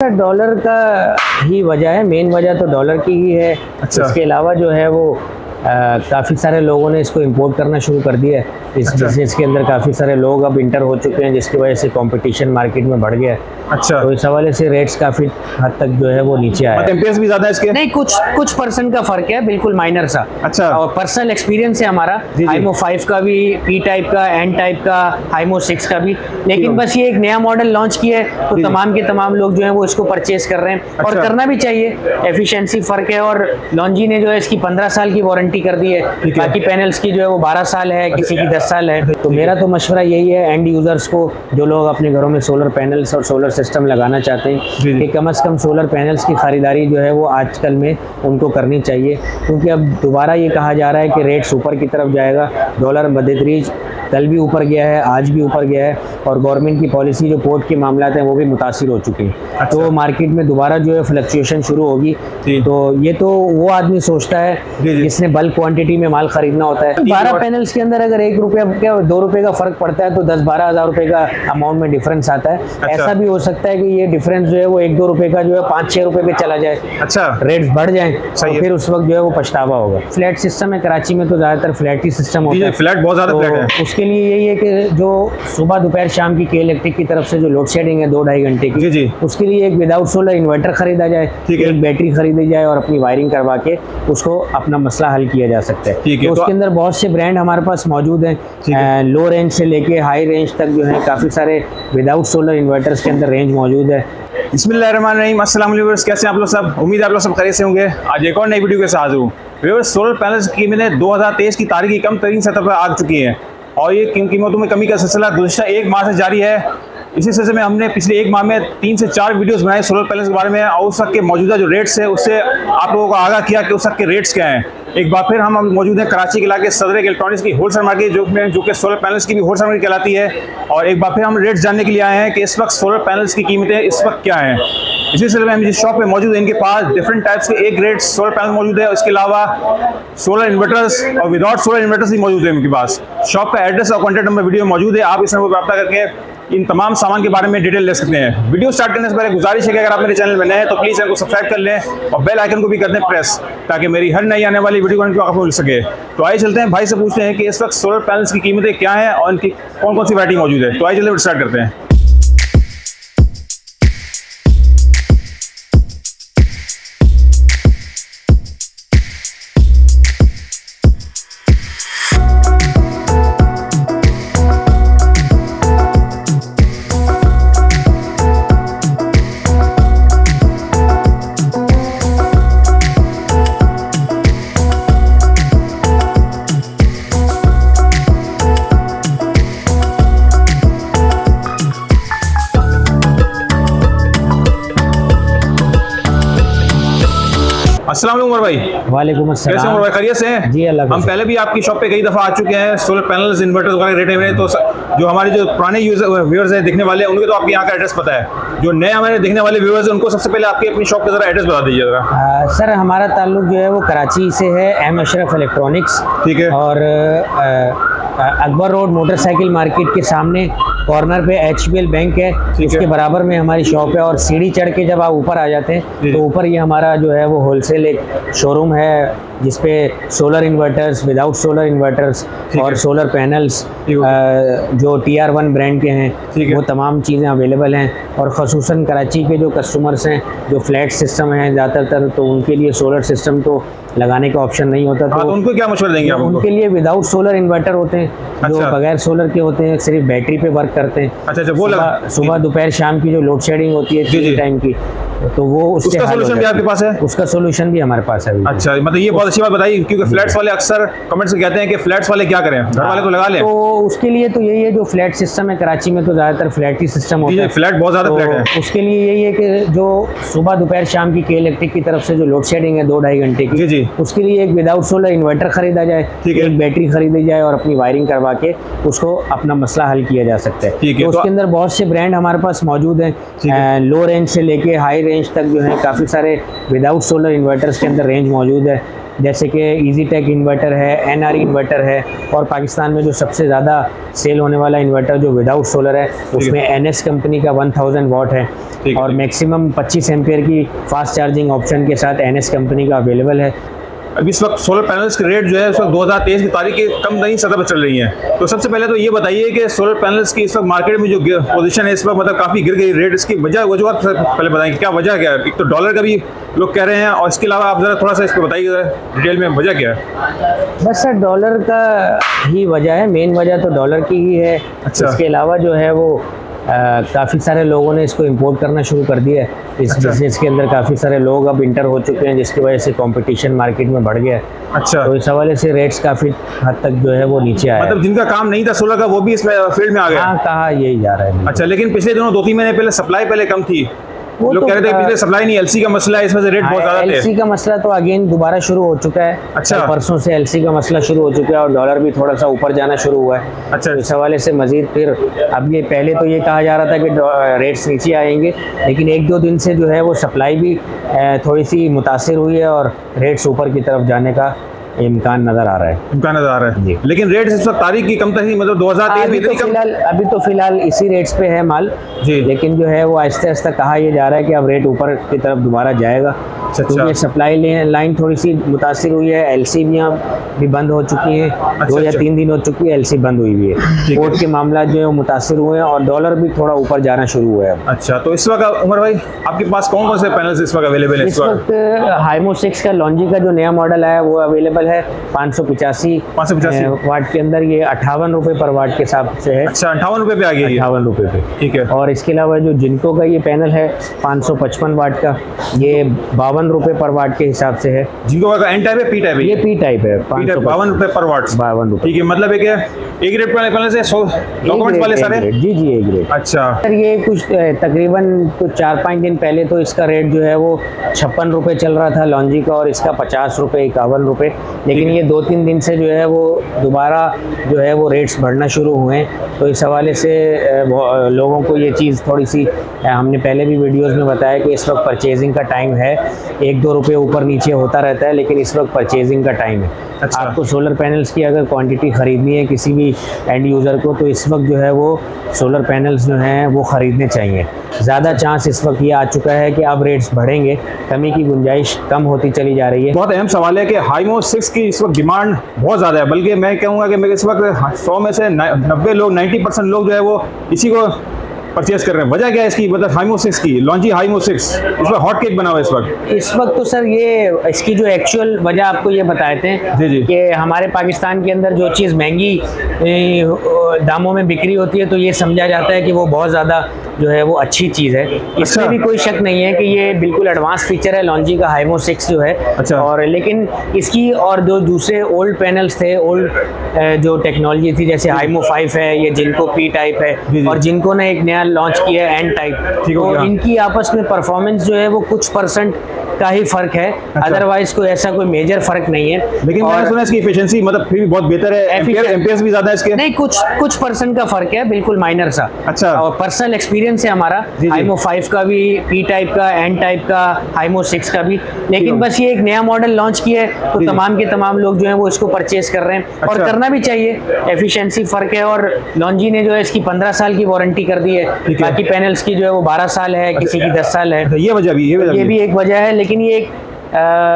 Dollar का ही वजह है, मेन वजह तो डॉलर की ही है। अच्छा। इसके अलावा जो है वो काफ़ी सारे लोगों ने इसको इंपोर्ट करना शुरू कर दिया है। इस अच्छा। बिजनेस के अंदर काफ़ी सारे लोग अब इंटर हो चुके हैं, जिसकी वजह से कंपटीशन मार्केट में बढ़ गया है। अच्छा, तो इस हवाले से रेट्स काफ़ी हद तक जो है वो नीचे आया है। टेम्परेचर भी ज्यादा है इसके? नहीं, कुछ परसेंट का फर्क है, बिल्कुल माइनर सा। अच्छा। और पर्सनल एक्सपीरियंस है हमारा, जी। हाइमो 5 का भी, पी टाइप का, एन टाइप का, हाइमो 6 का भी। लेकिन बस ये एक नया मॉडल लॉन्च किया है, तो जी। तमाम के तमाम लोग जो है वो इसको परचेज कर रहे हैं। और अच्छा। करना भी चाहिए, एफिशिएंसी फर्क है। और लॉन्जी ने जो है इसकी 15 साल की वारंटी कर दी है, बाकी पैनल्स की जो है वो 12 साल है, किसी की 10 साल है। तो मेरा तो मशवरा यही है एंड यूजर्स को, जो लोग अपने घरों में सोलर पैनल्स और सोलर सिस्टम लगाना चाहते हैं, जी। कि कम से कम सोलर पैनल्स की खरीदारी जो है वो आजकल में उनको करनी चाहिए। क्योंकि अब दोबारा ये कहा जा रहा है कि रेट्स ऊपर की तरफ जाएगा। डॉलर बदतरीज कल भी ऊपर गया है, आज भी ऊपर गया है, और गवर्नमेंट की पॉलिसी जो पोर्ट के मामलात हैं वो भी मुतासिर हो चुके हैं। अच्छा। तो मार्केट में दोबारा जो है फ्लक्चुएशन शुरू होगी। जी। तो ये तो वो आदमी सोचता है जी। जिसने बल्क क्वांटिटी में माल खरीदना होता है। 12 पैनल्स के अंदर अगर 1 रुपया क्या 2 रुपये का फर्क पड़ता है, तो 10-12 हज़ार रुपये का अमाउंट में डिफरेंस आता है। अच्छा। ऐसा भी हो सकता है कि ये डिफरेंस जो है वो 1-2 रुपये का जो है 5-6 रुपये पे चला जाए, अच्छा, रेट्स बढ़ जाएं, सही तो है। फिर उस वक्त जो है वो पछतावा होगा। फ्लैट सिस्टम है कराची में, तो ज़्यादातर फ्लैट ही सिस्टम होता है। फ्लैट बहुत ज्यादा फ्लैट है। तो उसके लिए यही है कि जो सुबह दोपहर शाम की के इलेक्ट्रिक की तरफ से जो लोड शेडिंग है 2-2.5 घंटे की, जी। उसके लिए एक विदाउट सोलर इन्वर्टर खरीदा जाए, ठीक है। एक बैटरी खरीदी जाए और अपनी वायरिंग करवा के उसको अपना मसला हल किया जा सकता है। ठीक है, तो तो उसके अंदर बहुत से ब्रांड हमारे पास मौजूद ठीक है। हैं। लो रेंज से लेके हाई रेंज तक जो है काफ़ी सारे विदाउट सोलर इन्वर्टर्स के अंदर रेंज मौजूद है। बिस्मिल्लाहिर्रहमानिर्रहीम, अस्सलाम वालेकुम व्यूअर्स, कैसे हैं आप लोग सब? उम्मीद है आप लोग सब खैरियत से होंगे। आज एक और नई वीडियो के साथ हूँ। व्यूअर्स, सोलर पैनल्स की कीमतें 2023 की तारीख की कम तरीन सतह पर आ चुकी हैं, और ये कीमतों में कमी का सिलसिला गुज़श्ता 1 माह से जारी है। इसी सिलसिले में हमने पिछले 1 माह में 3 से 4 वीडियोस बनाए सोलर पैनल्स के बारे में, और उस वक्त के मौजूदा जो रेट्स है उससे आप लोगों को आगाह किया कि उस वक्त के रेट्स क्या हैं। एक बार फिर हम मौजूद हैं कराची के इलाके सदर इलेक्ट्रॉनिक्स की होलसेल मार्केट जो कि सोलर पैनल्स की भी होलसेल मार्केट कहलाती है। और एक बार फिर हम रेट्स जानने के लिए आए हैं कि इस वक्त सोलर पैनल्स की कीमतें इस वक्त क्या हैं। इसी सिलसिले में हम जिस शॉप पे मौजूद है, इनके पास डिफरेंट टाइप्स के एक ग्रेड सोलर पैनल मौजूद है। इसके अलावा सोलर इन्वर्टर्स और विदाउट सोलर इन्वर्टर्स भी मौजूद है इनके पास। शॉप का एड्रेस और कॉन्टैक्ट नंबर वीडियो में मौजूद है, आप इस नंबर पर रब्ता करके इन तमाम सामान के बारे में डिटेल ले सकते हैं। वीडियो स्टार्ट करने से पहले गुजारिश है कि अगर आप मेरे चैनल में नए हैं तो प्लीज़ चैनल को सब्सक्राइब कर लें और बेल आइकन को भी कर दें प्रेस, ताकि मेरी हर नई आने वाली वीडियो को आपको मिल सके। तो आइए चलते हैं, भाई से पूछते हैं कि इस वक्त सोलर पैनल्स की कीमतें क्या हैं और इनकी कौन कौन सी वैरायटी मौजूद है। तो आइए चलते स्टार्ट करते हैं। अस्सलाम वालेकुम उमर भाई। वालेकुम कैसे अस्सलाम। उमर भाई, खैरियत से हैं? जी, अल्लाह का हम पहले भी आपकी शॉप पे कई दफ़ा आ चुके हैं सोलर पैनल्स इन्वर्टर्स वगैरह रेट में। तो जो हमारे जो पुराने व्यूअर्स हैं देखने वाले, उनको तो आपके यहाँ का एड्रेस पता है। जो नए हमारे देखने वाले व्यूअर्स हैं उनको सबसे पहले आपकी अपनी शॉप का ज़रा एड्रेस बता दीजिए ज़रा। सर, हमारा ताल्लुक जो है वो कराची से है, एम अशरफ इलेक्ट्रॉनिक्स। ठीक है। और अकबर रोड मोटरसाइकिल मार्केट के सामने कॉर्नर पे HBL बैंक है, उसके बराबर में हमारी शॉप है। और सीढ़ी चढ़ के जब आप ऊपर आ जाते हैं तो ऊपर ये हमारा जो है वो होलसेल एक शोरूम है, जिसपे solar inverters, without solar inverters और सोलर पैनल्स जो TR1 ब्रांड के हैं वो तमाम चीज़ें अवेलेबल हैं। और ख़ुसूसन कराची के जो कस्टमर्स हैं जो फ्लैट सिस्टम हैं ज़्यादातर, तो उनके लिए सोलर सिस्टम तो लगाने का ऑप्शन नहीं होता। तो उनको क्या मशवरा देंगे आप? उनके लिए विदाउट सोलर इन्वर्टर होते हैं, जो बगैर सोलर के होते हैं, सिर्फ बैटरी पे वर्क करते हैं। अच्छा, वो सुबह दोपहर शाम की जो लोड शेडिंग होती है 3 टाइम की, तो वो उसका सोल्यूशन भी आपके पास है? उसका सोल्यूशन भी हमारे पास है। अच्छा, मतलब ये बहुत अच्छी बात बताई, क्योंकि फ्लैट्स वाले अक्सर कमेंट्स में कहते हैं कि फ्लैट्स वाले क्या करें, घर वाले तो लगा लें। तो उसके लिए तो यही है, जो फ्लैट सिस्टम है कराची में तो ज़्यादातर फ्लैट ही सिस्टम होता है। फ्लैट बहुत ज़्यादा फ्लैट है। उसके लिए यही है कि जो सुबह दोपहर शाम की के इलेक्ट्रिक की तरफ से जो लोड शेडिंग है 2-2.5 घंटे की, जी। उसके लिए एक विदाउट सोलर इन्वर्टर खरीदा जाए, एक बैटरी खरीदी जाए और अपनी वायरिंग करवा के उसको अपना मसला हल किया जा सकता है। तो उसके अंदर बहुत से ब्रांड हमारे पास मौजूद हैं। लो रेंज से लेके हाई रेंज तक जो है काफ़ी सारे विदाउट सोलर इन्वर्टर्स के अंदर रेंज मौजूद है। जैसे कि ईजी टेक इन्वर्टर है, एनआर इन्वर्टर है, और पाकिस्तान में जो सबसे ज़्यादा सेल होने वाला इन्वर्टर जो विदाउट सोलर है उसमें एनएस कंपनी का 1000 वाट है, और मैक्सिमम 25 एम्पियर की फास्ट चार्जिंग ऑप्शन के साथ एनएस कंपनी का अवेलेबल है। अभी इस वक्त सोलर पैनल्स के रेट जो है इस वक्त 2023 की तारीख की कम तरीन सतह पर चल रही है। तो सबसे पहले तो ये बताइए कि सोलर पैनल्स की इस वक्त मार्केट में जो पोजीशन है इस वक्त मतलब काफ़ी गिर गई रेट, इसकी वजूहत पहले बताएंगे, क्या वजह क्या है? एक तो डॉलर का भी लोग कह रहे हैं, और इसके अलावा आप ज़रा थोड़ा सा इसको बताइए डिटेल में वजह क्या है। बस सर डॉलर का ही वजह है, मेन वजह तो डॉलर की ही है। अच्छा। इसके अलावा जो है वो काफ़ी सारे लोगों ने इसको इंपोर्ट करना शुरू कर दिया है। इस बिजनेस के अंदर काफ़ी सारे लोग अब इंटर हो चुके हैं, जिसकी वजह से कंपटीशन मार्केट में बढ़ गया है। अच्छा। तो इस हवाले से रेट्स काफ़ी हद तक जो है वो नीचे आए। मतलब जिनका काम नहीं था सोलर का वो भी इस फील्ड में आ गया। हाँ, कहा यही जा रहा है। अच्छा, लेकिन पिछले दिनों 2-3 महीने पहले सप्लाई पहले कम थी, वो लोग तो कह रहे थे कि पिछले सप्लाई नहीं, एलसी का मसला है, इस वजह से रेट बहुत ज़्यादा थे। एलसी का मसला तो अगेन दोबारा शुरू हो चुका है। अच्छा। परसों से एलसी का मसला शुरू हो चुका है और डॉलर भी थोड़ा सा ऊपर जाना शुरू हुआ है। अच्छा। तो इस हवाले से मजीद फिर अब ये पहले तो ये कहा जा रहा था कि रेट्स नीचे आएंगे, लेकिन 1-2 दिन से जो है वो सप्लाई भी थोड़ी सी मुतासिर हुई है और रेट्स ऊपर की तरफ जाने का इम्कान नज़र आ रहा है। इम्कान नज़र आ रहा है जी। लेकिन रेट इस वक्त तारीख की कम तक ही, मतलब 2023 में इतनी कम। अभी तो फिलहाल इसी रेट्स पे है माल जी। लेकिन जो है वो आहिस्ता आहिस्ता कहा यह जा रहा है कि अब रेट ऊपर की तरफ दोबारा जाएगा, क्योंकि सप्लाई लाइन थोड़ी सी मुतासिर हुई है। एलसी भी बंद हो चुकी है, 2 या 3 दिन हो चुकी है एलसी बंद हुई हुई है। पोर्ट के मामला जो है वो मुतासिर हुए हैं और डॉलर भी थोड़ा ऊपर जाना शुरू हुआ है। अच्छा, तो इस वक्त उमर भाई आपके पास कौन कौन से पैनल्स इस वक्त अवेलेबल है? इस वक्त हाइमो 6 का लॉन्जी का जो नया मॉडल आया वो अवेलेबल है 585 वाट के अंदर। ये 58 रुपये पर वाट के हिसाब से है। अच्छा, 58 रुपये पे आ गया, 58 रुपये पे। ठीक है। और इसके अलावा जो जिनको का ये पैनल है 555 वाट का, ये 52 रुपये पर वाट के हिसाब से है। जिनको का एन टाइप है, पी टाइप है? ये पी टाइप है। 52 रुपये पर वाट। 52 रुपये। ठीक है, मतलब एक ग्रेड पैनल से 100 डॉक्यूमेंट्स वाले सारे? जी जी, एक ग्रेड। अच्छा सर ये कुछ तकरीबन कुछ 4-5 दिन पहले तो इसका रेट जो है वो 56 रुपये चल रहा था लॉन्जी का, और इसका 50 रुपये 51 रुपये, लेकिन ये 2-3 दिन से जो है वो दोबारा जो है वो रेट्स बढ़ना शुरू हुए हैं। तो इस हवाले से लोगों को ये चीज़ थोड़ी सी, हमने पहले भी वीडियोस में बताया कि इस वक्त परचेजिंग का टाइम है। 1-2 रुपये ऊपर नीचे होता रहता है, लेकिन इस वक्त परचेजिंग का टाइम है। अच्छा। आपको सोलर पैनल्स की अगर क्वांटिटी ख़रीदनी है किसी भी एंड यूज़र को, तो इस वक्त जो है वो सोलर पैनल्स जो हैं वो ख़रीदने चाहिए। ज़्यादा चांस इस वक्त ये आ चुका है कि अब रेट्स बढ़ेंगे, कमी की गुंजाइश कम होती चली जा रही है। बहुत अहम सवाल है कि हाइमो 6 की इस वक्त डिमांड बहुत ज़्यादा है, बल्कि मैं कहूँगा कि मेरे इस वक्त 100 में से 90 लोग 90% लोग जो है वो इसी को परचेस कर रहे हैं। वजह क्या है इसकी? मतलब हाइमो 6 की, लॉन्जी हाइमो 6 इस वक्त हॉट केक बना हुआ है इस वक्त। तो सर ये इसकी जो एक्चुअल वजह आपको ये बताए थे जी। कि हमारे पाकिस्तान के अंदर जो चीज़ महंगी दामों में बिक्री होती है तो ये समझा जाता है कि वो बहुत ज़्यादा जो है वो अच्छी चीज़ है। इसमें भी कोई शक नहीं है कि ये बिल्कुल एडवांस फीचर है लॉन्जी का हाइमो 6 जो है। अच्छा। और लेकिन इसकी और जो दूसरे ओल्ड पैनल्स थे, ओल्ड जो टेक्नोलॉजी थी, जैसे हाइमो 5 है, ये जिनको पी टाइप है, और जिनको ने एक नया लॉन्च किया है एन टाइप, तो इनकी आपस में परफॉर्मेंस जो है वो कुछ % का ही फर्क है। अदरवाइज कोई ऐसा कोई मेजर फर्क नहीं है। लेकिन मैंने सुना इसकी एफिशिएंसी मतलब फिर भी बहुत बेहतर है, एम्पियर्स भी ज़्यादा है इसके? नहीं, कुछ % का फर्क है, बिल्कुल माइनर सा। अच्छा। और पर्सनल एक्सपीरियंस है हमारा हाइमो 5 का भी, पी टाइप का, एन टाइप का, हाइमो 6 का भी। लेकिन बस ये एक नया मॉडल लॉन्च किया है तो तमाम के तमाम लोग जो है वो इसको परचेज कर रहे हैं। और करना भी चाहिए, एफिशिएंसी फ़र्क है। और लॉन्जी ने जो है इसकी 15 साल की वारंटी कर दी है, बाकी पैनल्स की जो है वो 12 साल है, किसी की 10 साल है। ये वजह भी, ये भी एक वजह है। लेकिन ये एक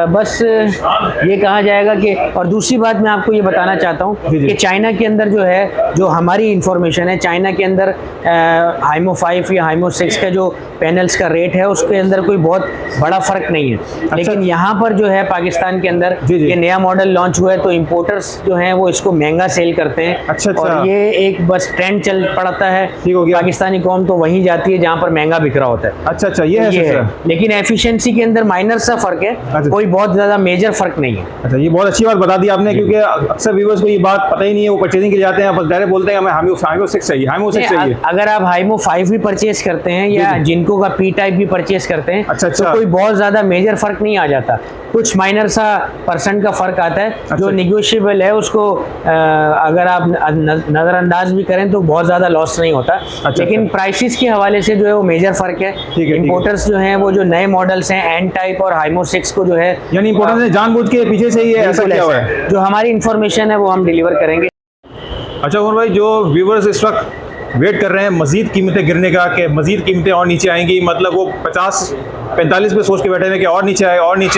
बस ये कहा जाएगा कि, और दूसरी बात मैं आपको ये बताना चाहता हूँ कि चाइना के अंदर जो है, जो हमारी इंफॉर्मेशन है, चाइना के अंदर हाइमो 5 या हाइमो 6 का जो पैनल्स का रेट है उसके अंदर कोई बहुत बड़ा फ़र्क नहीं है। अच्छा। लेकिन यहाँ पर जो है पाकिस्तान के अंदर ये नया मॉडल लॉन्च हुआ है तो इम्पोर्टर्स जो हैं वो इसको महंगा सेल करते हैं। अच्छा। और ये एक बस ट्रेंड चल पड़ता है, पाकिस्तानी कौम तो वहीं जाती है जहाँ पर महंगा बिक रहा होता है। अच्छा, ये है। लेकिन एफिशिएंसी के अंदर माइनर सा फ़र्क है, कोई बहुत ज़्यादा मेजर फ़र्क नहीं है। अच्छा, ये बहुत अच्छी बात बता दी आपने, क्योंकि अक्सर व्यूअर्स को ये बात पता ही नहीं है, वो परचेजिंग के लिए जाते हैं, बस डायरेक्ट बोलते हैं हमें हाइमो 6 चाहिए, हाइमो 6 चाहिए। अगर आप हाइमो 5 भी परचेज करते हैं या जिनको का पी टाइप भी परचेज करते हैं, अच्छा। तो कोई बहुत ज़्यादा मेजर फ़र्क नहीं आ जाता, कुछ माइनर सा % का फ़र्क आता है जो निगोशिएबल है। उसको अगर आप नज़रअंदाज भी करें तो बहुत ज़्यादा लॉस नहीं होता। लेकिन प्राइसेस के हवाले से जो है वो मेजर फ़र्क है। इंपोर्टर्स जो हैं वो जो नए मॉडल्स हैं एन टाइप और हाइमो 6 को जो है, यानी इम्पोर्टेंस ने जानबूझ के पीछे से ही ऐसा किया हुआ है। जो हमारी इन्फॉर्मेशन है वो हम डिलीवर करेंगे। अच्छा उमर भाई, जो व्यूवर्स इस वक्त वेट कर रहे हैं मजीद कीमतें गिरने का, कि मजीद कीमतें और नीचे आएंगी, मतलब वो 50-45 पे सोच के बैठे हैं कि और नीचे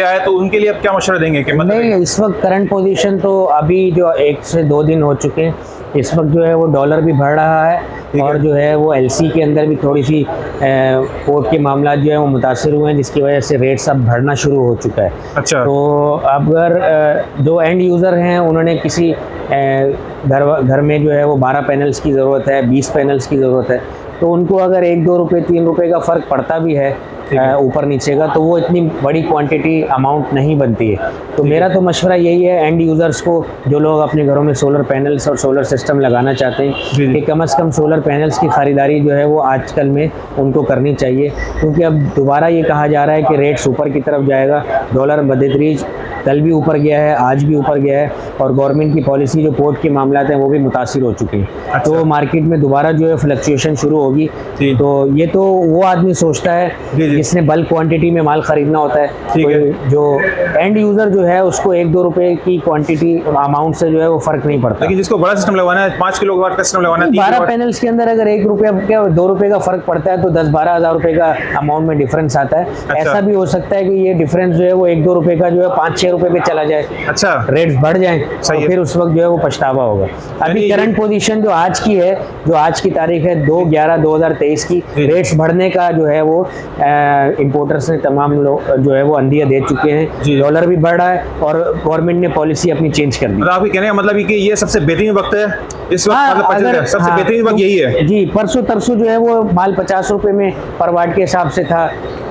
आए, तो उनके लिए अब क्या मशवरा देंगे कि मतलब नहीं, इस वक्त करंट पोजीशन तो अभी जो 1 से 2 दिन हो चुके हैं, इस वक्त जो है वो डॉलर भी बढ़ रहा है और जो है वो एलसी के अंदर भी थोड़ी सी पोर्ट के मामला जो है वो मुतासिर हुए हैं, जिसकी वजह से रेट्स अब बढ़ना शुरू हो चुका है। अच्छा, तो अगर जो एंड यूज़र हैं उन्होंने किसी घर में जो है वो 12 पैनल्स की ज़रूरत है, 20 पैनल्स की ज़रूरत है, तो उनको अगर 1-2 रुपये 3 रुपये का फ़र्क पड़ता भी है ऊपर नीचे का, तो वो इतनी बड़ी क्वांटिटी अमाउंट नहीं बनती है। तो मेरा तो मशवरा यही है एंड यूज़र्स को, जो लोग अपने घरों में सोलर पैनल्स और सोलर सिस्टम लगाना चाहते हैं, कि कम से कम सोलर पैनल्स की ख़रीदारी जो है वो आजकल में उनको करनी चाहिए, क्योंकि अब दोबारा ये कहा जा रहा है कि रेट्स ऊपर की तरफ जाएगा। डॉलर बदतरीज कल भी ऊपर गया है, आज भी ऊपर गया है, और गवर्नमेंट की पॉलिसी जो पोर्ट के मामला हैं वो भी मुतासिर हो चुकी हैं। अच्छा। तो मार्केट में दोबारा जो है फ्लक्चुएशन शुरू होगी। तो ये तो वो आदमी सोचता है जिसने बल्क क्वांटिटी में माल खरीदना होता है। ठीक है। जो एंड यूज़र जो है उसको 1-2 रुपये की क्वांटिटी अमाउंट से जो है वो फ़र्क नहीं पड़ता। लेकिन जिसको बड़ा सिस्टम लगवाना है, 5 किलो का सिस्टम लगवाना है, 12 पैनल्स के अंदर अगर 1 रुपया क्या 2 रुपये का फ़र्क पड़ता है, तो 10-12 हज़ार रुपये का अमाउंट में डिफरेंस आता है। अच्छा। ऐसा भी हो सकता है कि ये डिफरेंस जो है वो 1-2 रुपये का जो है 5-6 रुपये पे चला जाए। अच्छा, रेट्स बढ़ जाएं सही तो है। फिर उस वक्त जो है वो पछतावा होगा। अभी यानी करंट पोजीशन जो आज की है, जो आज की तारीख है 2/11/2023 की, रेट्स बढ़ने का जो है वो इंपोर्टर्स ने तमाम लोग जो है वो अंदिया दे चुके हैं। डॉलर भी बढ़ रहा है और गवर्नमेंट ने पॉलिसी अपनी चेंज कर दी। मतलब आपके कहने का मतलब कि ये सबसे बेहतरीन वक्त है इस वक्त, मतलब अगर सबसे बेहतरीन वक्त यही है। जी, परसों तरसों जो है वो माल 50 रुपए में पर वाट के हिसाब से था,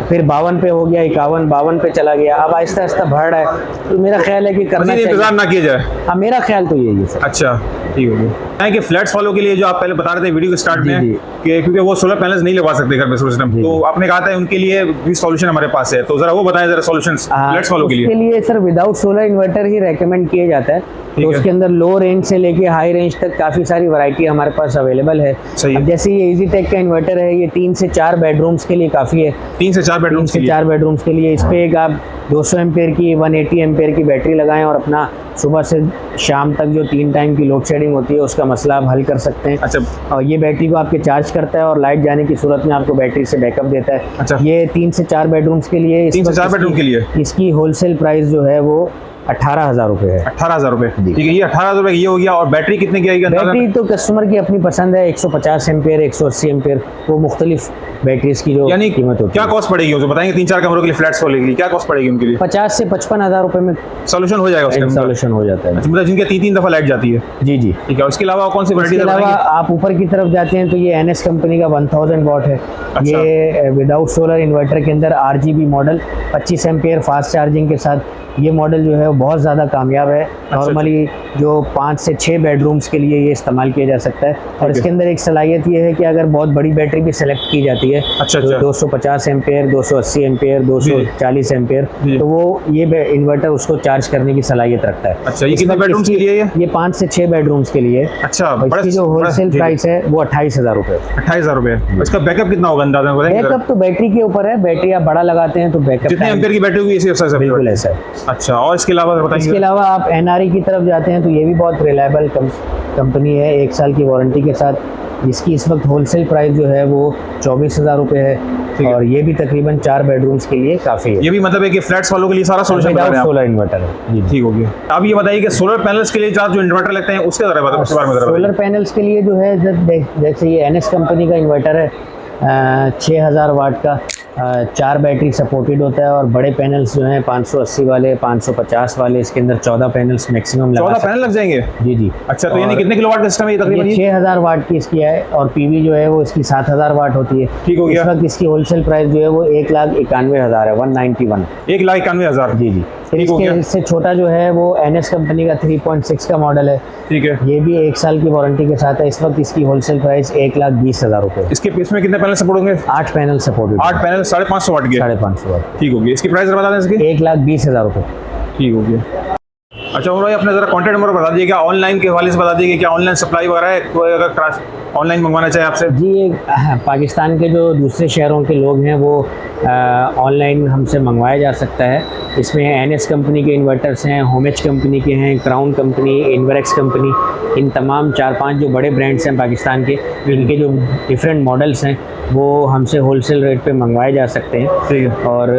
फिर 52 पे हो गया, 51-52 पे चला गया, अब आहिस्ता आहिस्ता बढ़ रहा है। तो मेरा ख्याल है कि करना चाहिए, इंतजार ना किया जाए। हाँ, मेरा ख्याल तो यही है सर। अच्छा, ठीक हो गया। कि फ्लैट्स वालों के लिए जो आप पहले बता रहे थे वीडियो के स्टार्ट में, जी। कि क्योंकि वो सोलर पैनल्स नहीं लगवा सकते घर में सोलर सिस्टम, तो आपने कहा था उनके लिए भी सॉल्यूशन हमारे पास है, तो जरा वो बताएं जरा सॉल्यूशंस फ्लैट्स वालों के लिए। उसके लिए सर विदाउट सोलर इन्वर्टर ही रेकमेंड किया जाता है। तो उसके अंदर लो रेंज से लेके हाई रेंज तक काफ़ी सारी वैरायटी हमारे पास अवेलेबल है। सही है। अब जैसे ये EasyTech का इन्वर्टर है, ये 3 से 4 बेडरूम्स के लिए काफ़ी है। 3 से 4 बेडरूम 3 से 4 बेडरूम्स के लिए इस पे एक आप 200 एम्पेयर की 180 एम्पेयर की बैटरी लगाएं और अपना सुबह से शाम तक जो 3 टाइम की लोड शेडिंग होती है उसका मसला आप हल कर सकते हैं। अच्छा। और ये बैटरी को आपके चार्ज करता है और लाइट जाने की सूरत में आपको बैटरी से बैकअप देता है। अच्छा। ये 3 से 4 बेडरूम्स के लिए, 3 से 4 बेडरूम के लिए इसकी होलसेल प्राइस जो है वो 18,000 रुपये है। 18,000 रुपये, ठीक है। ये 18,000 रुपये ये हो गया। और बैटरी कितने की आएगी? बैटरी तो कस्टमर की अपनी पसंद है, 150 एम्पेयर, 180 एम्पेयर, वो मुख्तलिफ बैटरीज की जो यानी कीमत होती है। क्या कॉस्ट पड़ेगी उसे बताएंगे? 3-4 कमरों के लिए, फ्लैट्स वाले के लिए क्या कॉस्ट पड़ेगी उनके लिए? 50 से 55,000 रुपये में सोल्यूशन हो जाएगा उसका? इंस्टॉलेशन हो जाता है। मतलब जिनके 3-3 दफ़ा लाइट जाती है। जी जी, ठीक है। उसके अलावा कौन सी इसके वैरायटी? अलावा आप ऊपर की तरफ जाते हैं तो ये NS कंपनी का 1000 वॉट है। अच्छा। ये विदाउट सोलर इन्वर्टर के अंदर RGB model 25 ampere fast charging के साथ, ये मॉडल जो है वो बहुत ज़्यादा कामयाब है। नॉर्मली जो 5 से 6 बेडरूम्स के लिए ये इस्तेमाल किया जा सकता है। और इसके अंदर एक सलाहियत ये है कि अगर बहुत बड़ी बैटरी भी सेलेक्ट की जाती है, अच्छा, तो 250 एम्पेयर, 280 एम्पेयर, 240 एम्पेयर, तो वो ये इन्वर्टर उसको चार्ज करने की सलाहियत रखता है। अच्छा, ये कितने बेडरूम्स के लिए? ये 5 से 6 बेडरूम्स के लिए। अच्छा। इसकी जो होलसेल प्राइस है वो 28,000 रुपये। 28,000 रुपये। इसका बैकअप कितना होगा अंदाजा बताएंगे? बैकअप तो बैटरी के ऊपर है, बैटरी आप बड़ा लगाते हैं तो बैकअप जितने एम्पेयर की बैटरी होगी इसी हिसाब से? बिल्कुल ऐसा है। अच्छा। और इसके अलावा बताइए? इसके अलावा आप NRE की तरफ जाते हैं तो ये भी बहुत रिलायबल कंपनी है, 1 साल की वारंटी के साथ। इसकी इस वक्त होलसेल प्राइस जो है वो 24,000 रुपये है और ये भी तकरीबन 4 बेडरूम्स के लिए काफ़ी है। ये भी मतलब है कि फ्लैट्स वालों के लिए सारा सोल्यूशन बता रहे हैं आप? सोलर इन्वर्टर है। जी, ठीक हो गया। अब ये बताइए कि सोलर पैनल्स के लिए जो इन्वर्टर लगते हैं उसके बारे में सोलर पैनल्स के लिए जो है जैसे ये NS कंपनी का इन्वर्टर है, 6000 वाट का, 4 बैटरी सपोर्टेड होता है। और बड़े पैनल्स जो हैं 580 वाले, 550 वाले, इसके अंदर 14 पैनल्स मैक्सिमम लगा 14 पैनल लग जाएंगे? जी जी। अच्छा, तो यानी कितने किलोवाट का सिस्टम है ये तकरीबन? 6000 वाट की इसकी है और PV जो है वो इसकी 7000 वाट होती है। ठीक हो गया। इस वक्त इसकी होलसेल प्राइस जो है वो 1,91,000 है, 191। 1,91,000। जी जी। फिर इससे छोटा जो है वो NS कंपनी का 3.6 का मॉडल है। ठीक है। ये भी 1 साल की वारंटी के साथ है। इस वक्त इसकी होलसेल प्राइस 1,20,000 रुपये। इसके इसमें कितने पैनल सपोर्ट होंगे? 8 पैनल सपोर्टेड। 8 पैनल 550 वाट के? 550 वाट। ठीक हो गया। इसकी प्राइस बता दें इसकी? 1,20,000 रुपये। ठीक हो गया। अच्छा उमर भाई, अपने ज़रा कॉन्टैक्ट नंबर बता दीजिएगा, ऑनलाइन के हवाले से बता दीजिए, क्या ऑनलाइन सप्लाई वगैरह है? कोई अगर ऑनलाइन मंगवाना चाहे आपसे? जी, पाकिस्तान के जो दूसरे शहरों के लोग हैं वो ऑनलाइन हमसे मंगवाया जा सकता है। इसमें एनएस कंपनी के इन्वर्टर्स हैं, होमेच कंपनी के हैं, क्राउन कंपनी, इन्वरेक्स कंपनी, इन तमाम 4-5 जो बड़े ब्रांड्स हैं पाकिस्तान के, इनके जो डिफरेंट मॉडल्स हैं वो हमसे होलसेल रेट पे मंगवाए जा सकते हैं। ठीक है। और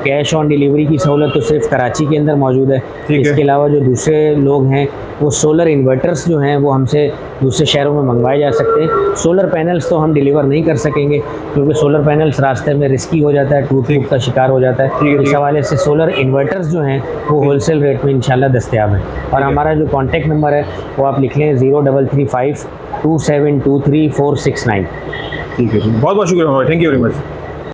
कैश ऑन डिलीवरी की सहूलत तो सिर्फ कराची के अंदर मौजूद है। ठीक है। इसके अलावा जो दूसरे लोग हैं वो सोलर इन्वर्टर्स जो हैं वो हमसे दूसरे शहरों में मंगवाए जा सकते हैं। सोलर पैनल्स तो हम डिलीवर नहीं कर सकेंगे क्योंकि सोलर पैनल्स रास्ते में रिस्की हो जाता है, टूट का शिकार हो जाता है। ठीक इस है। हवाले से सोलर इन्वर्टर्स जो हैं वो होलसेल रेट में इंशाल्लाह दस्तयाब हैं। और हमारा जो कॉन्टैक्ट नंबर है वो आप लिख लें 0335 2723 469। ठीक है, बहुत बहुत शुक्रिया, थैंक यू वेरी मच।